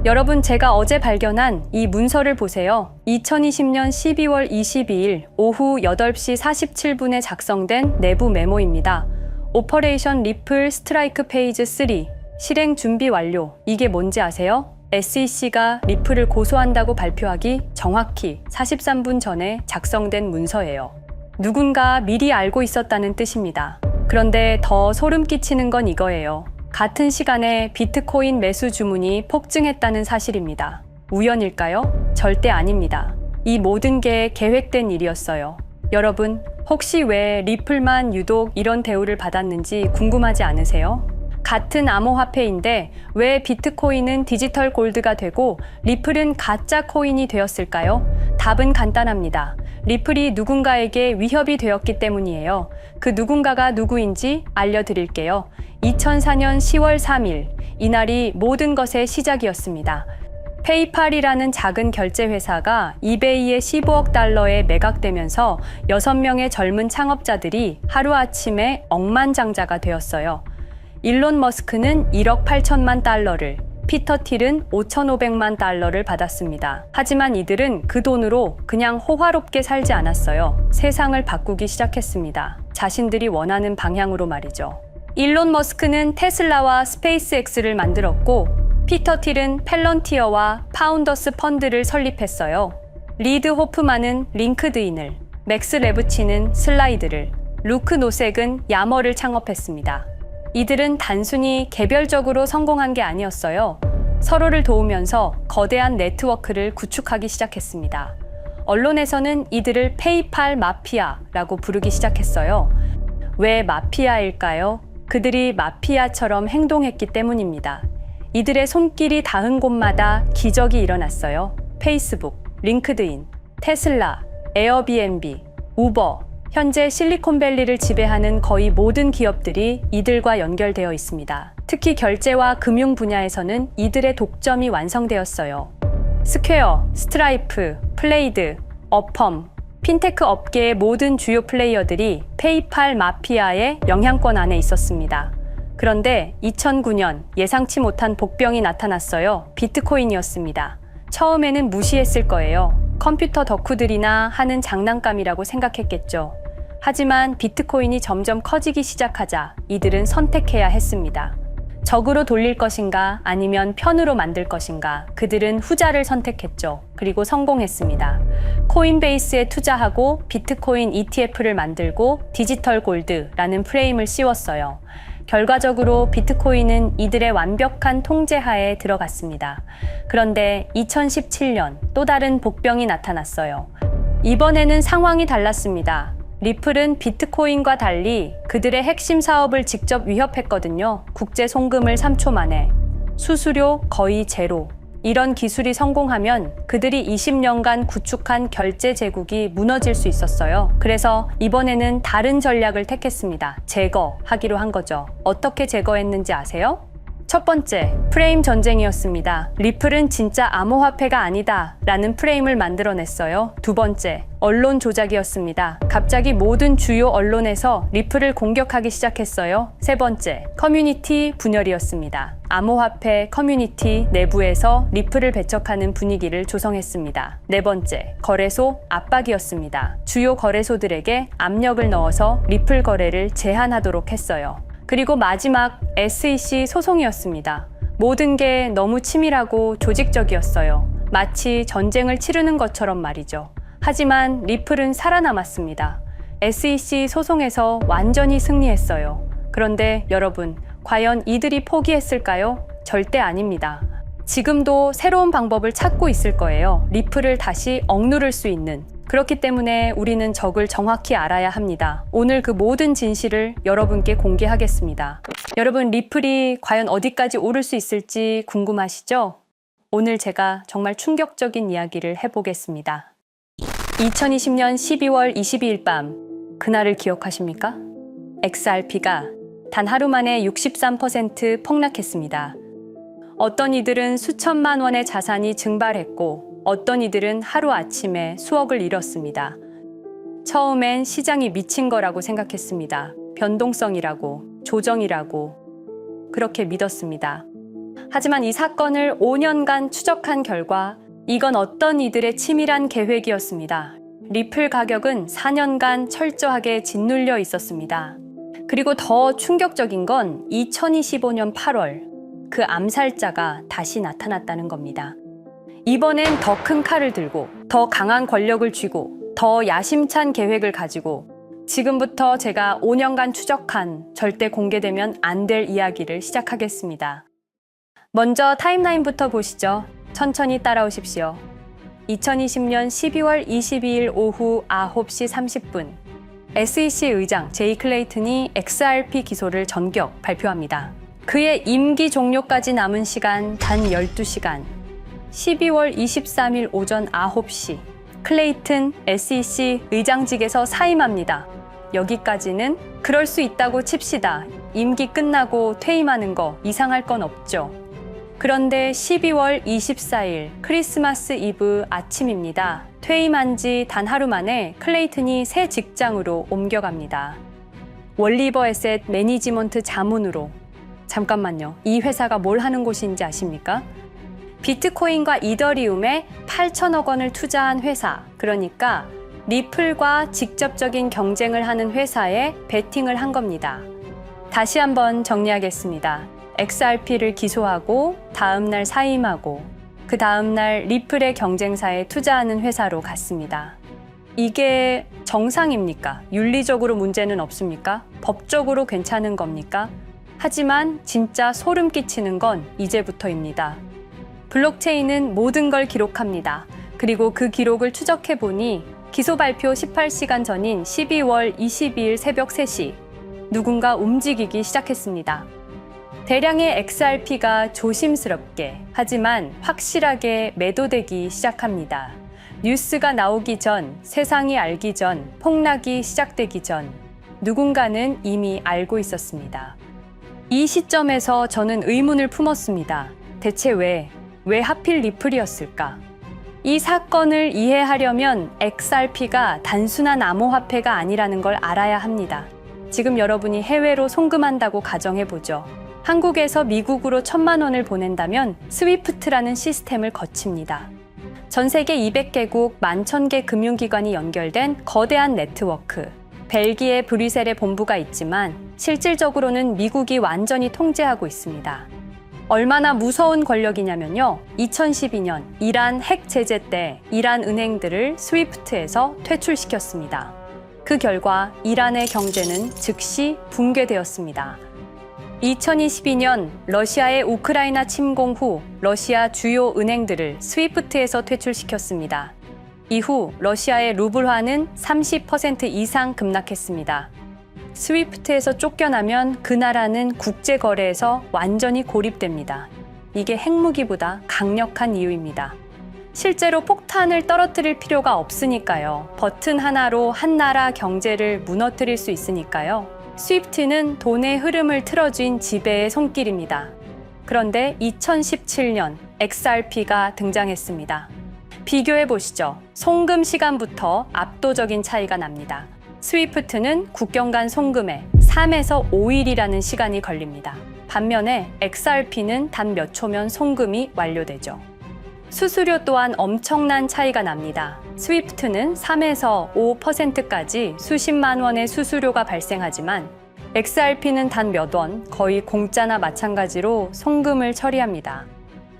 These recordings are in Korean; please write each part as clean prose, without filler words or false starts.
여러분, 제가 어제 발견한 이 문서를 보세요. 2020년 12월 22일 오후 8시 47분에 작성된 내부 메모입니다. 오퍼레이션 리플 스트라이크 페이즈 3 실행 준비 완료. 이게 뭔지 아세요? SEC가 리플을 고소한다고 발표하기 정확히 43분 전에 작성된 문서예요. 누군가 미리 알고 있었다는 뜻입니다. 그런데 더 소름 끼치는 건 이거예요. 같은 시간에 비트코인 매수 주문이 폭증했다는 사실입니다. 우연일까요? 절대 아닙니다. 이 모든 게 계획된 일이었어요. 여러분, 혹시 왜 리플만 유독 이런 대우를 받았는지 궁금하지 않으세요? 같은 암호화폐인데 왜 비트코인은 디지털 골드가 되고 리플은 가짜 코인이 되었을까요? 답은 간단합니다. 리플이 누군가에게 위협이 되었기 때문이에요. 그 누군가가 누구인지 알려드릴게요. 2004년 10월 3일, 이날이 모든 것의 시작이었습니다. 페이팔이라는 작은 결제 회사가 이베이의 15억 달러에 매각되면서 6명의 젊은 창업자들이 하루아침에 억만장자가 되었어요. 일론 머스크는 1억 8천만 달러를, 피터 틸은 5,500만 달러를 받았습니다. 하지만 이들은 그 돈으로 그냥 호화롭게 살지 않았어요. 세상을 바꾸기 시작했습니다. 자신들이 원하는 방향으로 말이죠. 일론 머스크는 테슬라와 스페이스X를 만들었고, 피터 틸은 펠런티어와 파운더스 펀드를 설립했어요. 리드 호프만은 링크드인을, 맥스 레브치는 슬라이드를, 루크 노색은 야머를 창업했습니다. 이들은 단순히 개별적으로 성공한 게 아니었어요. 서로를 도우면서 거대한 네트워크를 구축하기 시작했습니다. 언론에서는 이들을 페이팔 마피아라고 부르기 시작했어요. 왜 마피아일까요? 그들이 마피아처럼 행동했기 때문입니다. 이들의 손길이 닿은 곳마다 기적이 일어났어요. 페이스북, 링크드인, 테슬라, 에어비앤비, 우버, 현재 실리콘밸리를 지배하는 거의 모든 기업들이 이들과 연결되어 있습니다. 특히 결제와 금융 분야에서는 이들의 독점이 완성되었어요. 스퀘어, 스트라이프, 플레이드, 어펌, 핀테크 업계의 모든 주요 플레이어들이 페이팔 마피아의 영향권 안에 있었습니다. 그런데 2009년 예상치 못한 복병이 나타났어요. 비트코인이었습니다. 처음에는 무시했을 거예요. 컴퓨터 덕후들이나 하는 장난감이라고 생각했겠죠. 하지만 비트코인이 점점 커지기 시작하자 이들은 선택해야 했습니다. 적으로 돌릴 것인가 아니면 편으로 만들 것인가, 그들은 후자를 선택했죠. 그리고 성공했습니다. 코인베이스에 투자하고 비트코인 ETF를 만들고 디지털 골드라는 프레임을 씌웠어요. 결과적으로 비트코인은 이들의 완벽한 통제하에 들어갔습니다. 그런데 2017년 또 다른 복병이 나타났어요. 이번에는 상황이 달랐습니다. 리플은 비트코인과 달리 그들의 핵심 사업을 직접 위협했거든요. 국제 송금을 3초 만에. 수수료 거의 제로. 이런 기술이 성공하면 그들이 20년간 구축한 결제 제국이 무너질 수 있었어요. 그래서 이번에는 다른 전략을 택했습니다. 제거하기로 한 거죠. 어떻게 제거했는지 아세요? 첫 번째, 프레임 전쟁이었습니다. 리플은 진짜 암호화폐가 아니다 라는 프레임을 만들어냈어요. 두 번째, 언론 조작이었습니다. 갑자기 모든 주요 언론에서 리플을 공격하기 시작했어요. 세 번째, 커뮤니티 분열이었습니다. 암호화폐 커뮤니티 내부에서 리플을 배척하는 분위기를 조성했습니다. 네 번째, 거래소 압박이었습니다. 주요 거래소들에게 압력을 넣어서 리플 거래를 제한하도록 했어요. 그리고 마지막, SEC 소송이었습니다. 모든 게 너무 치밀하고 조직적이었어요. 마치 전쟁을 치르는 것처럼 말이죠. 하지만 리플은 살아남았습니다. SEC 소송에서 완전히 승리했어요. 그런데 여러분, 과연 이들이 포기했을까요? 절대 아닙니다. 지금도 새로운 방법을 찾고 있을 거예요. 리플을 다시 억누를 수 있는. 그렇기 때문에 우리는 적을 정확히 알아야 합니다. 오늘 그 모든 진실을 여러분께 공개하겠습니다. 여러분, 리플이 과연 어디까지 오를 수 있을지 궁금하시죠? 오늘 제가 정말 충격적인 이야기를 해보겠습니다. 2020년 12월 22일 밤, 그날을 기억하십니까? XRP가 단 하루 만에 63% 폭락했습니다. 어떤 이들은 수천만 원의 자산이 증발했고, 어떤 이들은 하루아침에 수억을 잃었습니다. 처음엔 시장이 미친 거라고 생각했습니다. 변동성이라고, 조정이라고 그렇게 믿었습니다. 하지만 이 사건을 5년간 추적한 결과 이건 어떤 이들의 치밀한 계획이었습니다. 리플 가격은 4년간 철저하게 짓눌려 있었습니다. 그리고 더 충격적인 건 2025년 8월 그 암살자가 다시 나타났다는 겁니다. 이번엔 더 큰 칼을 들고 더 강한 권력을 쥐고 더 야심찬 계획을 가지고 지금부터 제가 5년간 추적한 절대 공개되면 안 될 이야기를 시작하겠습니다. 먼저 타임라인부터 보시죠. 천천히 따라오십시오. 2020년 12월 22일 오후 9시 30분 SEC 의장 제이 클레이튼이 XRP 기소를 전격 발표합니다. 그의 임기 종료까지 남은 시간 단 12시간 12월 23일 오전 9시 클레이튼 SEC 의장직에서 사임합니다. 여기까지는 그럴 수 있다고 칩시다. 임기 끝나고 퇴임하는 거 이상할 건 없죠. 그런데 12월 24일 크리스마스 이브 아침입니다. 퇴임한 지 단 하루 만에 클레이튼이 새 직장으로 옮겨갑니다. 월리버 에셋 매니지먼트 자문으로. 잠깐만요. 이 회사가 뭘 하는 곳인지 아십니까? 비트코인과 이더리움에 8천억 원을 투자한 회사, 그러니까 리플과 직접적인 경쟁을 하는 회사에 베팅을 한 겁니다. 다시 한번 정리하겠습니다. XRP를 기소하고 다음날 사임하고 그 다음날 리플의 경쟁사에 투자하는 회사로 갔습니다. 이게 정상입니까? 윤리적으로 문제는 없습니까? 법적으로 괜찮은 겁니까? 하지만 진짜 소름 끼치는 건 이제부터입니다. 블록체인은 모든 걸 기록합니다. 그리고 그 기록을 추적해 보니 기소 발표 18시간 전인 12월 22일 새벽 3시 누군가 움직이기 시작했습니다. 대량의 XRP가 조심스럽게 하지만 확실하게 매도되기 시작합니다. 뉴스가 나오기 전, 세상이 알기 전, 폭락이 시작되기 전 누군가는 이미 알고 있었습니다. 이 시점에서 저는 의문을 품었습니다. 대체 왜 하필 리플이었을까? 이 사건을 이해하려면 XRP가 단순한 암호화폐가 아니라는 걸 알아야 합니다. 지금 여러분이 해외로 송금한다고 가정해보죠. 한국에서 미국으로 1,000만 원을 보낸다면 스위프트라는 시스템을 거칩니다. 전 세계 200개국 11,000개 금융기관이 연결된 거대한 네트워크. 벨기에 브뤼셀에 본부가 있지만 실질적으로는 미국이 완전히 통제하고 있습니다. 얼마나 무서운 권력이냐면요. 2012년 이란 핵 제재 때 이란 은행들을 스위프트에서 퇴출시켰습니다. 그 결과 이란의 경제는 즉시 붕괴되었습니다. 2022년 러시아의 우크라이나 침공 후 러시아 주요 은행들을 스위프트에서 퇴출시켰습니다. 이후 러시아의 루블화는 30% 이상 급락했습니다. 스위프트에서 쫓겨나면 그 나라는 국제거래에서 완전히 고립됩니다. 이게 핵무기보다 강력한 이유입니다. 실제로 폭탄을 떨어뜨릴 필요가 없으니까요. 버튼 하나로 한 나라 경제를 무너뜨릴 수 있으니까요. 스위프트는 돈의 흐름을 틀어준 지배의 손길입니다. 그런데 2017년 XRP가 등장했습니다. 비교해 보시죠. 송금 시간부터 압도적인 차이가 납니다. 스위프트는 국경 간 송금에 3에서 5일이라는 시간이 걸립니다. 반면에 XRP는 단 몇 초면 송금이 완료되죠. 수수료 또한 엄청난 차이가 납니다. 스위프트는 3에서 5%까지 수십만 원의 수수료가 발생하지만 XRP는 단 몇 원, 거의 공짜나 마찬가지로 송금을 처리합니다.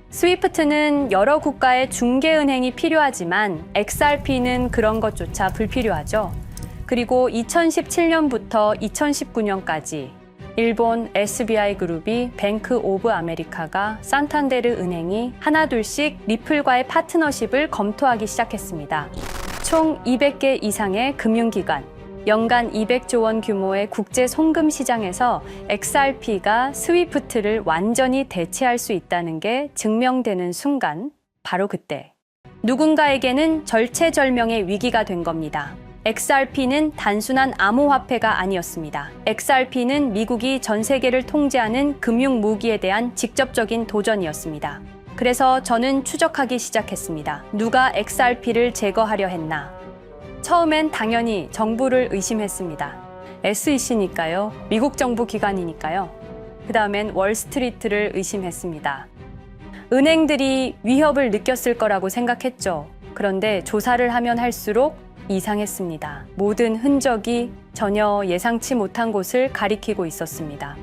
스위프트는 여러 국가의 중개은행이 필요하지만 XRP는 그런 것조차 불필요하죠. 그리고 2017년부터 2019년까지 일본 SBI 그룹이 뱅크 오브 아메리카가 산탄데르 은행이 하나둘씩 리플과의 파트너십을 검토하기 시작했습니다. 총 200개 이상의 금융기관, 연간 200조 원 규모의 국제 송금 시장에서 XRP가 스위프트를 완전히 대체할 수 있다는 게 증명되는 순간, 바로 그때 누군가에게는 절체절명의 위기가 된 겁니다. XRP는 단순한 암호화폐가 아니었습니다. XRP는 미국이 전 세계를 통제하는 금융 무기에 대한 직접적인 도전이었습니다. 그래서 저는 추적하기 시작했습니다. 누가 XRP를 제거하려 했나? 처음엔 당연히 정부를 의심했습니다. SEC니까요. 미국 정부 기관이니까요. 그 다음엔 월스트리트를 의심했습니다. 은행들이 위협을 느꼈을 거라고 생각했죠. 그런데 조사를 하면 할수록 이상했습니다. 모든 흔적이 전혀 예상치 못한 곳을 가리키고 있었습니다.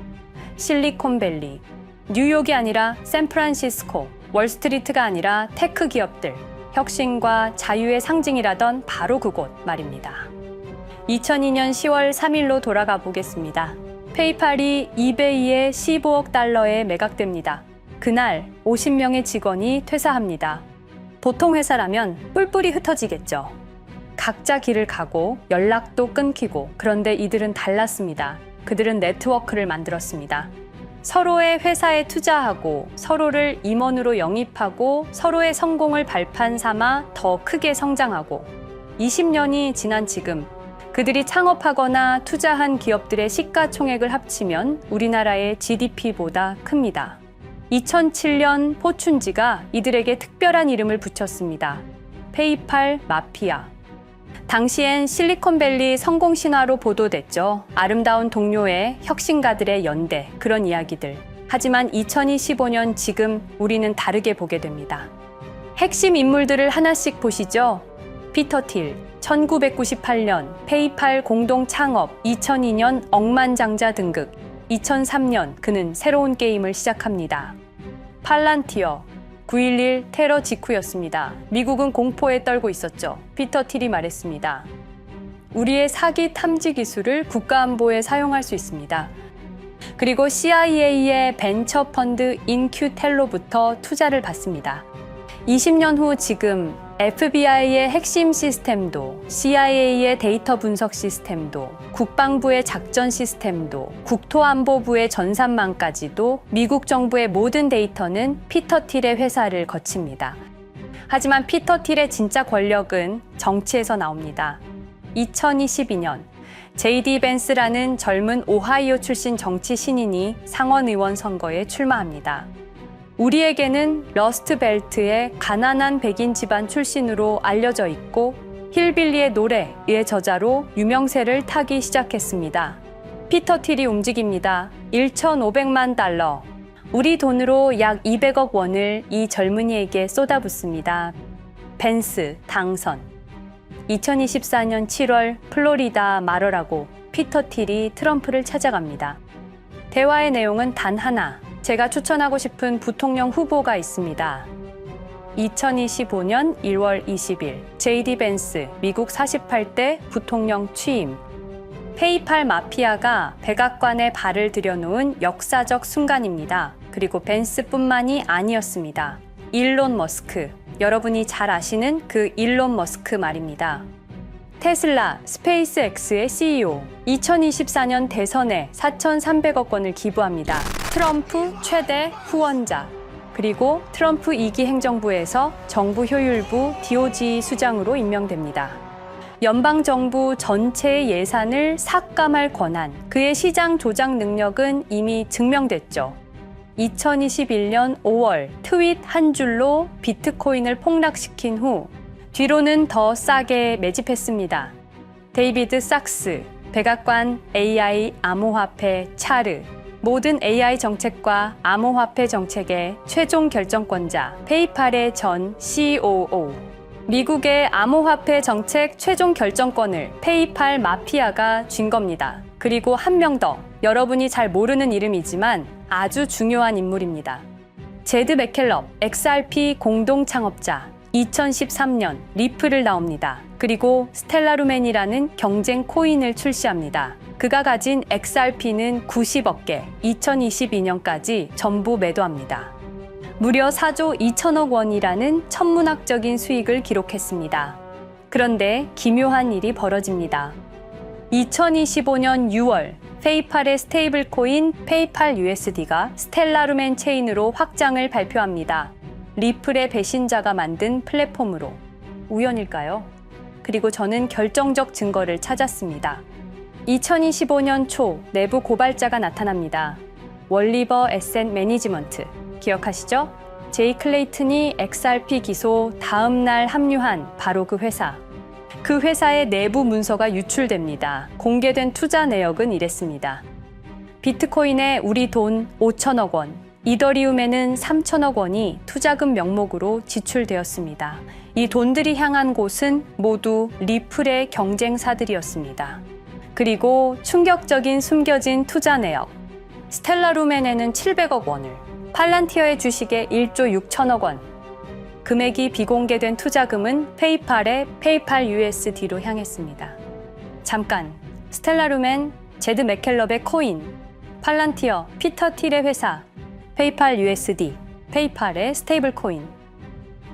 실리콘밸리, 뉴욕이 아니라 샌프란시스코, 월스트리트가 아니라 테크 기업들, 혁신과 자유의 상징이라던 바로 그곳 말입니다. 2002년 10월 3일로 돌아가 보겠습니다. 페이팔이 이베이에 15억 달러에 매각됩니다. 그날 50명의 직원이 퇴사합니다. 보통 회사라면 뿔뿔이 흩어지겠죠. 각자 길을 가고 연락도 끊기고, 그런데 이들은 달랐습니다. 그들은 네트워크를 만들었습니다. 서로의 회사에 투자하고 서로를 임원으로 영입하고 서로의 성공을 발판 삼아 더 크게 성장하고, 20년이 지난 지금 그들이 창업하거나 투자한 기업들의 시가총액을 합치면 우리나라의 GDP보다 큽니다. 2007년 포춘지가 이들에게 특별한 이름을 붙였습니다. 페이팔 마피아. 당시엔 실리콘밸리 성공 신화로 보도됐죠. 아름다운 동료의 혁신가들의 연대, 그런 이야기들. 하지만 2025년 지금 우리는 다르게 보게 됩니다. 핵심 인물들을 하나씩 보시죠. 피터 틸, 1998년 페이팔 공동 창업, 2002년 억만장자 등극, 2003년 그는 새로운 게임을 시작합니다. 팔란티어, 9.11 테러 직후였습니다. 미국은 공포에 떨고 있었죠. 피터 틸이 말했습니다. 우리의 사기 탐지 기술을 국가안보에 사용할 수 있습니다. 그리고 CIA의 벤처 펀드 인큐텔로부터 투자를 받습니다. 20년 후 지금 FBI의 핵심 시스템도, CIA의 데이터 분석 시스템도, 국방부의 작전 시스템도, 국토안보부의 전산망까지도 미국 정부의 모든 데이터는 피터 틸의 회사를 거칩니다. 하지만 피터 틸의 진짜 권력은 정치에서 나옵니다. 2022년 JD 벤스라는 젊은 오하이오 출신 정치 신인이 상원의원 선거에 출마합니다. 우리에게는 러스트벨트의 가난한 백인 집안 출신으로 알려져 있고 힐빌리의 노래의 저자로 유명세를 타기 시작했습니다. 피터 틸이 움직입니다. 1,500만 달러, 우리 돈으로 약 200억 원을 이 젊은이에게 쏟아붓습니다. 벤스 당선. 2024년 7월 플로리다 마러라고 피터 틸이 트럼프를 찾아갑니다. 대화의 내용은 단 하나. 제가 추천하고 싶은 부통령 후보가 있습니다. 2025년 1월 20일 JD 벤스 미국 48대 부통령 취임. 페이팔 마피아가 백악관에 발을 들여놓은 역사적 순간입니다. 그리고 벤스뿐만이 아니었습니다. 일론 머스크, 여러분이 잘 아시는 그 일론 머스크 말입니다. 테슬라, 스페이스X의 CEO, 2024년 대선에 4,300억 원을 기부합니다. 트럼프 최대 후원자, 그리고 트럼프 2기 행정부에서 정부 효율부 DOJ 수장으로 임명됩니다. 연방정부 전체의 예산을 삭감할 권한, 그의 시장 조작 능력은 이미 증명됐죠. 2021년 5월 트윗 한 줄로 비트코인을 폭락시킨 후 뒤로는 더 싸게 매집했습니다. 데이비드 sak스, 백악관 AI 암호화폐 차르, 모든 AI 정책과 암호화폐 정책의 최종 결정권자, 페이팔의 전 COO. 미국의 암호화폐 정책 최종 결정권을 페이팔 마피아가 쥔 겁니다. 그리고 한 명 더, 여러분이 잘 모르는 이름이지만 아주 중요한 인물입니다. 제드 맥켈럽, XRP 공동 창업자, 2013년 리플을 나옵니다. 그리고 스텔라루멘이라는 경쟁 코인을 출시합니다. 그가 가진 XRP는 90억 개, 2022년까지 전부 매도합니다. 무려 4조 2천억 원이라는 천문학적인 수익을 기록했습니다. 그런데 기묘한 일이 벌어집니다. 2025년 6월 페이팔의 스테이블 코인 페이팔 USD가 스텔라루멘 체인으로 확장을 발표합니다. 리플의 배신자가 만든 플랫폼으로. 우연일까요? 그리고 저는 결정적 증거를 찾았습니다. 2025년 초 내부 고발자가 나타납니다. 월리버 에셋 매니지먼트. 기억하시죠? 제이 클레이튼이 XRP 기소 다음 날 합류한 바로 그 회사. 그 회사의 내부 문서가 유출됩니다. 공개된 투자 내역은 이랬습니다. 비트코인에 우리 돈 5천억 원, 이더리움에는 3천억 원이 투자금 명목으로 지출되었습니다. 이 돈들이 향한 곳은 모두 리플의 경쟁사들이었습니다. 그리고 충격적인 숨겨진 투자 내역. 스텔라루멘에는 700억 원을, 팔란티어의 주식에 1조 6천억 원, 금액이 비공개된 투자금은 페이팔의 페이팔 USD로 향했습니다. 잠깐, 스텔라루멘, 제드 맥켈럽의 코인, 팔란티어, 피터 틸의 회사, 페이팔 USD, 페이팔의 스테이블 코인.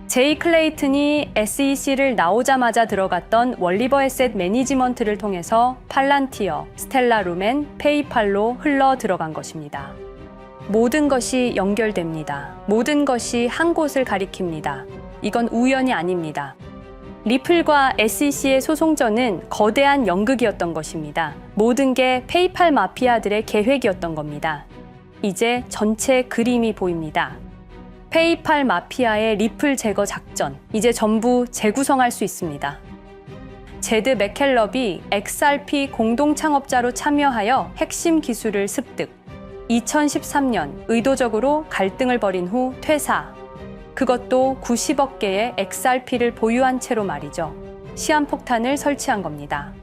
제이 클레이튼이 SEC를 나오자마자 들어갔던 월리버 에셋 매니지먼트를 통해서 팔란티어, 스텔라루멘, 페이팔로 흘러 들어간 것입니다. 모든 것이 연결됩니다. 모든 것이 한 곳을 가리킵니다. 이건 우연이 아닙니다. 리플과 SEC의 소송전은 거대한 연극이었던 것입니다. 모든 게 페이팔 마피아들의 계획이었던 겁니다. 이제 전체 그림이 보입니다. 페이팔 마피아의 리플 제거 작전, 이제 전부 재구성할 수 있습니다. 제드 맥켈럽이 XRP 공동 창업자로 참여하여 핵심 기술을 습득. 2013년 의도적으로 갈등을 벌인 후 퇴사. 그것도 90억 개의 XRP를 보유한 채로 말이죠. 시한폭탄을 설치한 겁니다.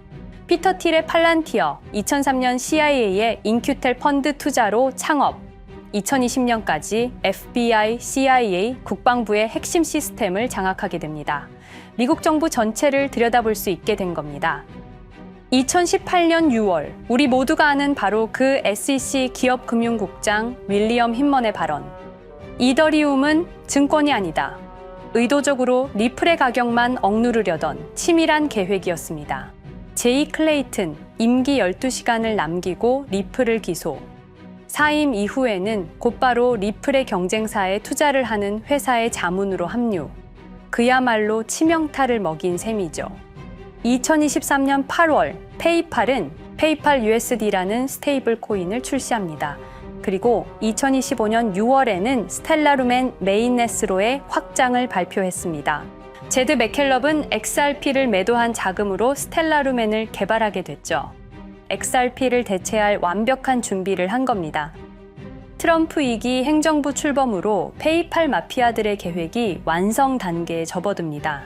피터 틸의 팔란티어, 2003년 CIA의 인큐텔 펀드 투자로 창업. 2020년까지 FBI, CIA, 국방부의 핵심 시스템을 장악하게 됩니다. 미국 정부 전체를 들여다볼 수 있게 된 겁니다. 2018년 6월, 우리 모두가 아는 바로 그 SEC 기업금융국장 윌리엄 힌먼의 발언. 이더리움은 증권이 아니다. 의도적으로 리플의 가격만 억누르려던 치밀한 계획이었습니다. 제이 클레이튼, 임기 12시간을 남기고 리플을 기소. 사임 이후에는 곧바로 리플의 경쟁사에 투자를 하는 회사의 자문으로 합류. 그야말로 치명타를 먹인 셈이죠. 2023년 8월, 페이팔은 페이팔 USD라는 스테이블 코인을 출시합니다. 그리고 2025년 6월에는 스텔라루멘 메인넷으로의 확장을 발표했습니다. 제드 맥켈럽은 XRP를 매도한 자금으로 스텔라루멘을 개발하게 됐죠. XRP를 대체할 완벽한 준비를 한 겁니다. 트럼프 2기 행정부 출범으로 페이팔 마피아들의 계획이 완성 단계에 접어듭니다.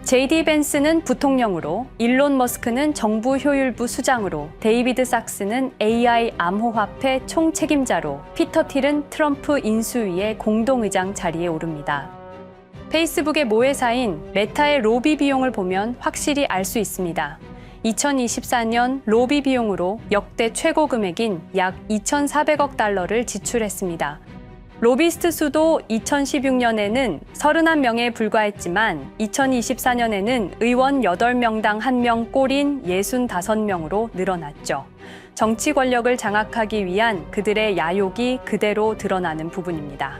JD 벤스는 부통령으로, 일론 머스크는 정부 효율부 수장으로, 데이비드 sak스는 AI 암호화폐 총책임자로, 피터 틸은 트럼프 인수위의 공동의장 자리에 오릅니다. 페이스북의 모회사인 메타의 로비 비용을 보면 확실히 알 수 있습니다. 2024년 로비 비용으로 역대 최고 금액인 약 2,400억 달러를 지출했습니다. 로비스트 수도 2016년에는 31명에 불과했지만 2024년에는 의원 8명당 1명 꼴인 65명으로 늘어났죠. 정치 권력을 장악하기 위한 그들의 야욕이 그대로 드러나는 부분입니다.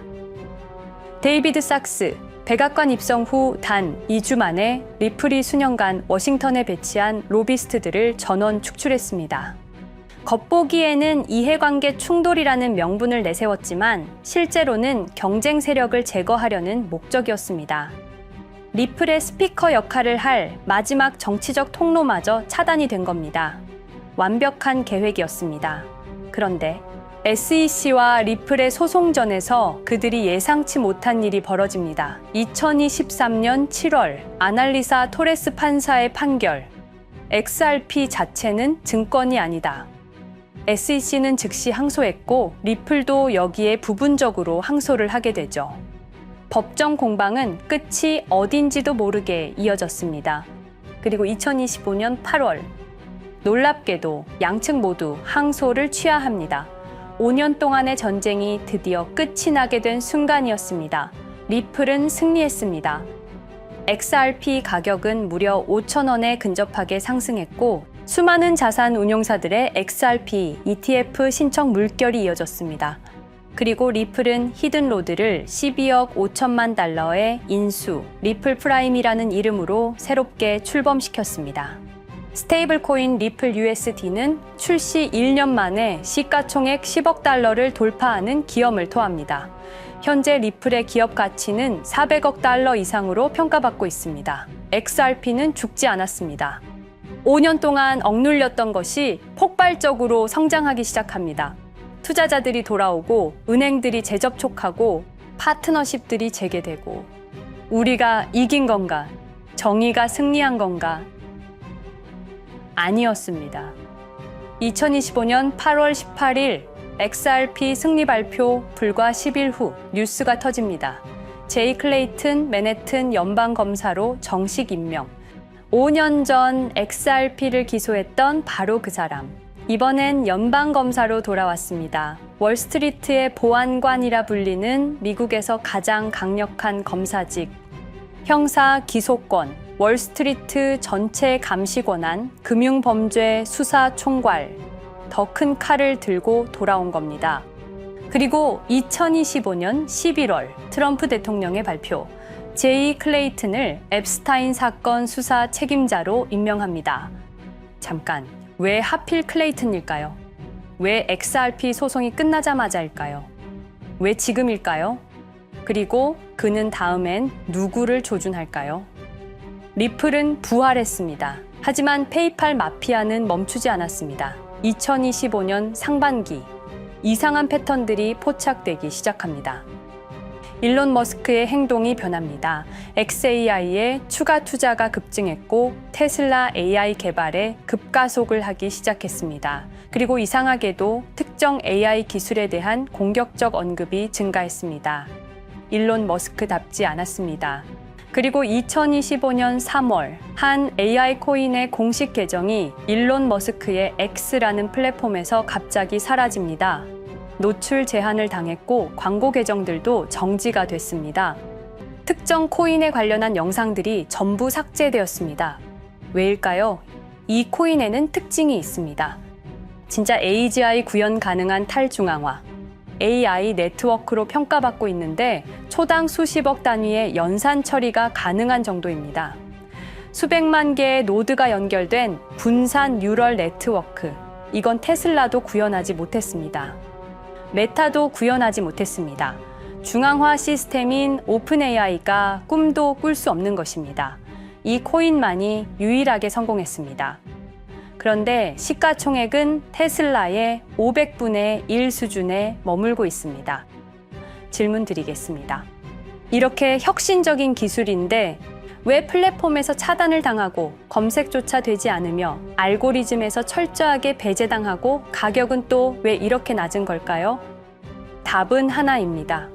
데이비드 sak스, 백악관 입성 후 단 2주 만에 리플이 수년간 워싱턴에 배치한 로비스트들을 전원 축출했습니다. 겉보기에는 이해관계 충돌이라는 명분을 내세웠지만 실제로는 경쟁 세력을 제거하려는 목적이었습니다. 리플의 스피커 역할을 할 마지막 정치적 통로마저 차단이 된 겁니다. 완벽한 계획이었습니다. 그런데 SEC와 리플의 소송전에서 그들이 예상치 못한 일이 벌어집니다. 2023년 7월 아날리사 토레스 판사의 판결. XRP 자체는 증권이 아니다. SEC는 즉시 항소했고 리플도 여기에 부분적으로 항소를 하게 되죠. 법정 공방은 끝이 어딘지도 모르게 이어졌습니다. 그리고 2025년 8월 놀랍게도 양측 모두 항소를 취하합니다. 5년 동안의 전쟁이 드디어 끝이 나게 된 순간이었습니다. 리플은 승리했습니다. XRP 가격은 무려 5,000원에 근접하게 상승했고 수많은 자산 운용사들의 XRP, ETF 신청 물결이 이어졌습니다. 그리고 리플은 히든로드를 12억 5천만 달러의 인수, 리플 프라임이라는 이름으로 새롭게 출범시켰습니다. 스테이블 코인 리플 USD는 출시 1년 만에 시가총액 10억 달러를 돌파하는 기염을 토합니다. 현재 리플의 기업 가치는 400억 달러 이상으로 평가받고 있습니다. XRP는 죽지 않았습니다. 5년 동안 억눌렸던 것이 폭발적으로 성장하기 시작합니다. 투자자들이 돌아오고 은행들이 재접촉하고 파트너십들이 재개되고 우리가 이긴 건가? 정의가 승리한 건가? 아니었습니다. 2025년 8월 18일 XRP 승리 발표 불과 10일 후 뉴스가 터집니다. 제이 클레이튼 맨해튼 연방검사로 정식 임명. 5년 전 XRP를 기소했던 바로 그 사람. 이번엔 연방검사로 돌아왔습니다. 월스트리트의 보안관이라 불리는 미국에서 가장 강력한 검사직. 형사 기소권, 월스트리트 전체 감시 권한, 금융범죄 수사 총괄. 더 큰 칼을 들고 돌아온 겁니다. 그리고 2025년 11월 트럼프 대통령의 발표. 제이 클레이튼을 앱스타인 사건 수사 책임자로 임명합니다. 잠깐, 왜 하필 클레이튼일까요? 왜 XRP 소송이 끝나자마자일까요? 왜 지금일까요? 그리고 그는 다음엔 누구를 조준할까요? 리플은 부활했습니다. 하지만 페이팔 마피아는 멈추지 않았습니다. 2025년 상반기, 이상한 패턴들이 포착되기 시작합니다. 일론 머스크의 행동이 변합니다. xAI에 추가 투자가 급증했고 테슬라 AI 개발에 급가속을 하기 시작했습니다. 그리고 이상하게도 특정 AI 기술에 대한 공격적 언급이 증가했습니다. 일론 머스크답지 않았습니다. 그리고 2025년 3월 한 AI 코인의 공식 계정이 일론 머스크의 X라는 플랫폼에서 갑자기 사라집니다. 노출 제한을 당했고 광고 계정들도 정지가 됐습니다. 특정 코인에 관련한 영상들이 전부 삭제되었습니다. 왜일까요? 이 코인에는 특징이 있습니다. 진짜 AGI 구현 가능한 탈중앙화, AI 네트워크로 평가받고 있는데 초당 수십억 단위의 연산 처리가 가능한 정도입니다. 수백만 개의 노드가 연결된 분산 뉴럴 네트워크, 이건 테슬라도 구현하지 못했습니다. 메타도 구현하지 못했습니다. 중앙화 시스템인 오픈 AI가 꿈도 꿀 수 없는 것입니다. 이 코인만이 유일하게 성공했습니다. 그런데 시가총액은 테슬라의 500분의 1 수준에 머물고 있습니다. 질문 드리겠습니다. 이렇게 혁신적인 기술인데 왜 플랫폼에서 차단을 당하고 검색조차 되지 않으며 알고리즘에서 철저하게 배제당하고 가격은 또 왜 이렇게 낮은 걸까요? 답은 하나입니다.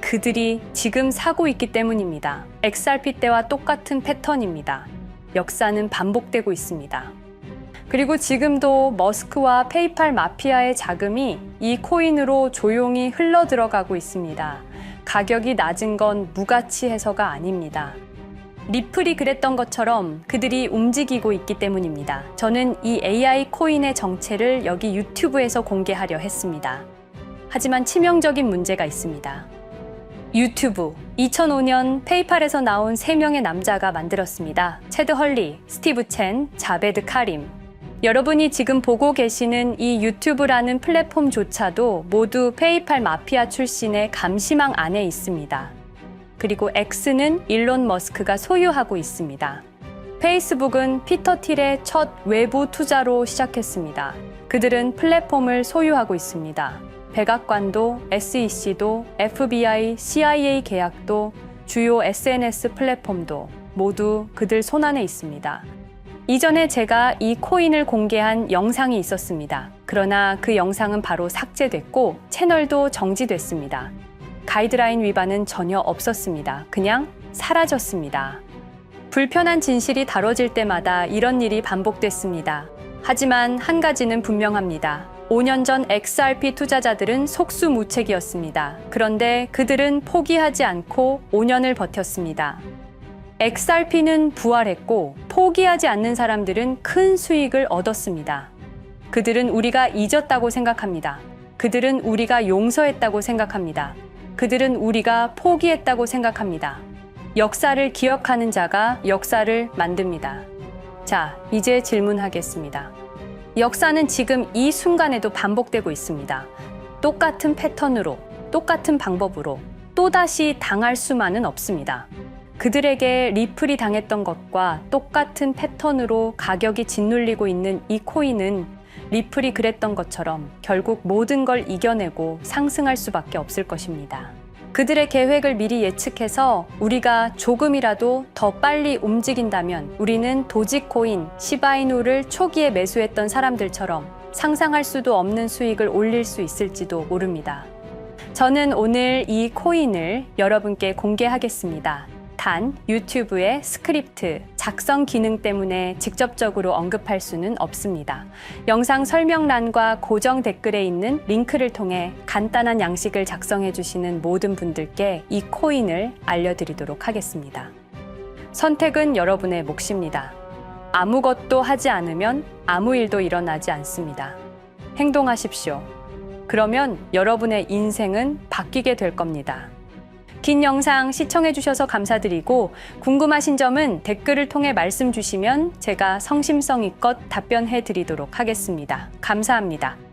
그들이 지금 사고 있기 때문입니다. XRP 때와 똑같은 패턴입니다. 역사는 반복되고 있습니다. 그리고 지금도 머스크와 페이팔 마피아의 자금이 이 코인으로 조용히 흘러 들어가고 있습니다. 가격이 낮은 건 무가치해서가 아닙니다. 리플이 그랬던 것처럼 그들이 움직이고 있기 때문입니다. 저는 이 AI 코인의 정체를 여기 유튜브에서 공개하려 했습니다. 하지만 치명적인 문제가 있습니다. 유튜브, 2005년 페이팔에서 나온 3명의 남자가 만들었습니다. 체드 헐리, 스티브 첸, 자베드 카림. 여러분이 지금 보고 계시는 이 유튜브라는 플랫폼조차도 모두 페이팔 마피아 출신의 감시망 안에 있습니다. 그리고 X는 일론 머스크가 소유하고 있습니다. 페이스북은 피터 틸의 첫 외부 투자로 시작했습니다. 그들은 플랫폼을 소유하고 있습니다. 백악관도, SEC도, FBI, CIA 계약도, 주요 SNS 플랫폼도 모두 그들 손안에 있습니다. 이전에 제가 이 코인을 공개한 영상이 있었습니다. 그러나 그 영상은 바로 삭제됐고 채널도 정지됐습니다. 가이드라인 위반은 전혀 없었습니다. 그냥 사라졌습니다. 불편한 진실이 다뤄질 때마다 이런 일이 반복됐습니다. 하지만 한 가지는 분명합니다. 5년 전 XRP 투자자들은 속수무책이었습니다. 그런데 그들은 포기하지 않고 5년을 버텼습니다. XRP는 부활했고 포기하지 않는 사람들은 큰 수익을 얻었습니다. 그들은 우리가 잊었다고 생각합니다. 그들은 우리가 용서했다고 생각합니다. 그들은 우리가 포기했다고 생각합니다. 역사를 기억하는 자가 역사를 만듭니다. 자, 이제 질문하겠습니다. 역사는 지금 이 순간에도 반복되고 있습니다. 똑같은 패턴으로, 똑같은 방법으로 또다시 당할 수만은 없습니다. 그들에게 리플이 당했던 것과 똑같은 패턴으로 가격이 짓눌리고 있는 이 코인은 리플이 그랬던 것처럼 결국 모든 걸 이겨내고 상승할 수밖에 없을 것입니다. 그들의 계획을 미리 예측해서 우리가 조금이라도 더 빨리 움직인다면 우리는 도지코인, 시바이누를 초기에 매수했던 사람들처럼 상상할 수도 없는 수익을 올릴 수 있을지도 모릅니다. 저는 오늘 이 코인을 여러분께 공개하겠습니다. 단, 유튜브의 스크립트, 작성 기능 때문에 직접적으로 언급할 수는 없습니다. 영상 설명란과 고정 댓글에 있는 링크를 통해 간단한 양식을 작성해 주시는 모든 분들께 이 코인을 알려드리도록 하겠습니다. 선택은 여러분의 몫입니다. 아무것도 하지 않으면 아무 일도 일어나지 않습니다. 행동하십시오. 그러면 여러분의 인생은 바뀌게 될 겁니다. 긴 영상 시청해 주셔서 감사드리고 궁금하신 점은 댓글을 통해 말씀 주시면 제가 성심성의껏 답변해 드리도록 하겠습니다. 감사합니다.